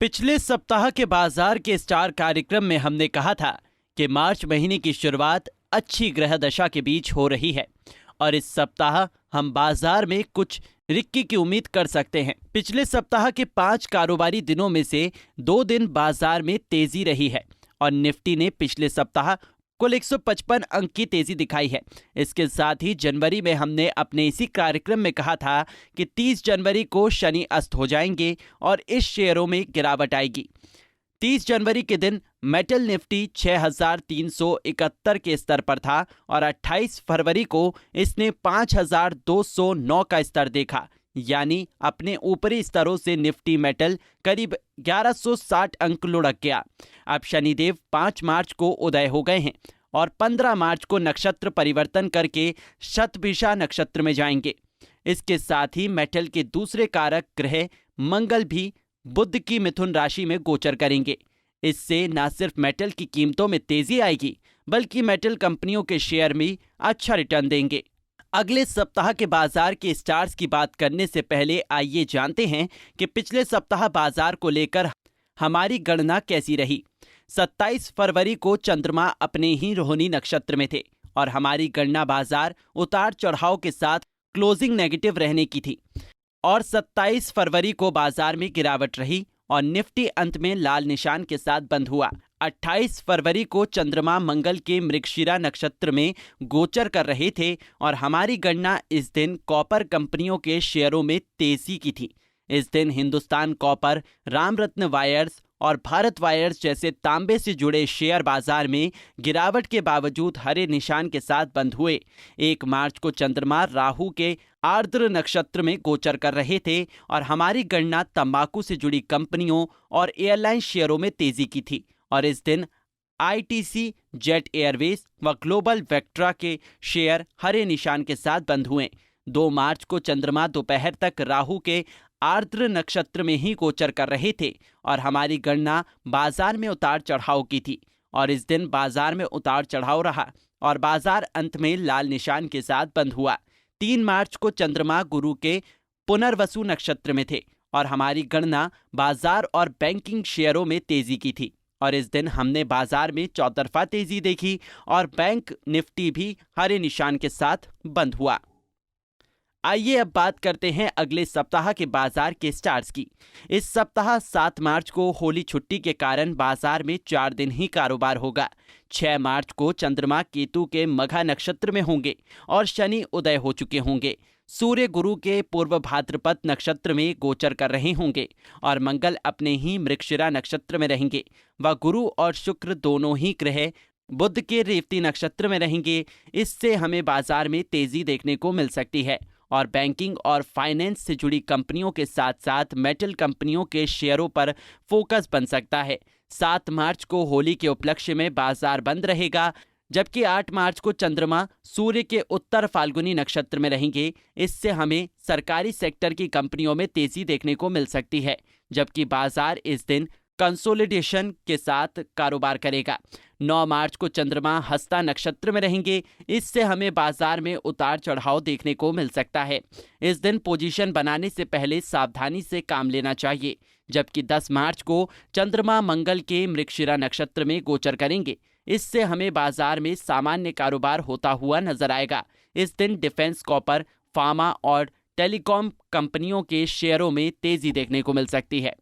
पिछले सप्ताह के बाजार के स्टार कार्यक्रम में हमने कहा था कि मार्च महीने की शुरुआत अच्छी ग्रह दशा के बीच हो रही है और इस सप्ताह हम बाजार में कुछ रिक्की की उम्मीद कर सकते हैं। पिछले सप्ताह के 5 कारोबारी दिनों में से 2 दिन बाजार में तेजी रही है और निफ्टी ने पिछले सप्ताह कुल 155 अंक की तेजी दिखाई है। इसके साथ ही जनवरी में हमने अपने इसी कार्यक्रम में कहा था कि 30 जनवरी को शनि अस्त हो जाएंगे और इस शेयरों में गिरावट आएगी। 30 जनवरी के दिन मेटल निफ्टी 6371 के स्तर पर था और 28 फरवरी को इसने 5209 का स्तर देखा, यानी अपने ऊपरी स्तरों से निफ्टी मेटल करीब 1160 अंक लुढ़क गया। अब शनिदेव 5 मार्च को उदय हो गए हैं और 15 मार्च को नक्षत्र परिवर्तन करके शतभिषा नक्षत्र में जाएंगे। इसके साथ ही मेटल के दूसरे कारक ग्रह मंगल भी बुध की मिथुन राशि में गोचर करेंगे। इससे न सिर्फ मेटल की कीमतों में तेजी आएगी बल्कि मेटल कंपनियों के शेयर में अच्छा रिटर्न देंगे। अगले सप्ताह के बाजार के स्टार्स की बात करने से पहले आइए जानते हैं कि पिछले सप्ताह बाजार को लेकर हमारी गणना कैसी रही। 27 फरवरी को चंद्रमा अपने ही रोहिणी नक्षत्र में थे और हमारी गणना बाजार उतार चढ़ाव के साथ क्लोजिंग नेगेटिव रहने की थी और 27 फरवरी को बाजार में गिरावट रही और निफ्टी अंत में लाल निशान के साथ बंद हुआ। 28 फरवरी को चंद्रमा मंगल के मृगशिरा नक्षत्र में गोचर कर रहे थे और हमारी गणना इस दिन कॉपर कंपनियों के शेयरों में तेजी की थी। इस दिन हिंदुस्तान कॉपर, रामरत्न वायर्स और भारत वायर्स जैसे तांबे से जुड़े शेयर बाजार में गिरावट के बावजूद हरे निशान के साथ बंद हुए। 1 मार्च को चंद्रमा राहु के आर्द्र नक्षत्र में गोचर कर रहे थे और हमारी गणना तंबाकू से जुड़ी कंपनियों और एयरलाइन शेयरों में तेजी की थी और इस दिन आईटीसी, जेट एयरवेज व ग्लोबल वेक्ट्रा के शेयर हरे निशान के साथ बंद हुए। 2 मार्च को चंद्रमा दोपहर तक राहु के आर्द्र नक्षत्र में ही गोचर कर रहे थे और हमारी गणना बाजार में उतार चढ़ाव की थी और इस दिन बाजार में उतार चढ़ाव रहा और बाजार अंत में लाल निशान के साथ बंद हुआ। 3 मार्च को चंद्रमा गुरु के पुनर्वसु नक्षत्र में थे और हमारी गणना बाजार और बैंकिंग शेयरों में तेजी की थी और इस दिन हमने बाजार में चौतरफा तेजी देखी और बैंक निफ्टी भी हरे निशान के साथ बंद हुआ। आइए अब बात करते हैं अगले सप्ताह के बाजार के स्टार्स की। इस सप्ताह 7 मार्च को होली छुट्टी के कारण बाजार में 4 दिन ही कारोबार होगा। 6 मार्च को चंद्रमा केतु के मघा नक्षत्र में होंगे और शनि उदय हो चुके होंगे। सूर्य गुरु के पूर्व भाद्रपद नक्षत्र में गोचर कर रहे होंगे और मंगल अपने ही मृगशिरा नक्षत्र में रहेंगे व गुरु और शुक्र दोनों ही ग्रह बुध के रेवती नक्षत्र में रहेंगे। इससे हमें बाजार में तेजी देखने को मिल सकती है और बैंकिंग और फाइनेंस से जुड़ी कंपनियों के साथ साथ मेटल कंपनियों के शेयरों पर फोकस बन सकता है। 7 मार्च को होली के उपलक्ष्य में बाजार बंद रहेगा, जबकि 8 मार्च को चंद्रमा सूर्य के उत्तर फाल्गुनी नक्षत्र में रहेंगे। इससे हमें सरकारी सेक्टर की कंपनियों में तेजी देखने को मिल सकती है, जबकि बाजार इस दिन कंसोलिडेशन के साथ कारोबार करेगा। 9 मार्च को चंद्रमा हस्ता नक्षत्र में रहेंगे। इससे हमें बाजार में उतार चढ़ाव देखने को मिल सकता है। इस दिन पोजीशन बनाने से पहले सावधानी से काम लेना चाहिए, जबकि 10 मार्च को चंद्रमा मंगल के मृगशिरा नक्षत्र में गोचर करेंगे। इससे हमें बाजार में सामान्य कारोबार होता हुआ नजर आएगा। इस दिन डिफेंस, कॉपर, फार्मा और टेलीकॉम कंपनियों के शेयरों में तेजी देखने को मिल सकती है।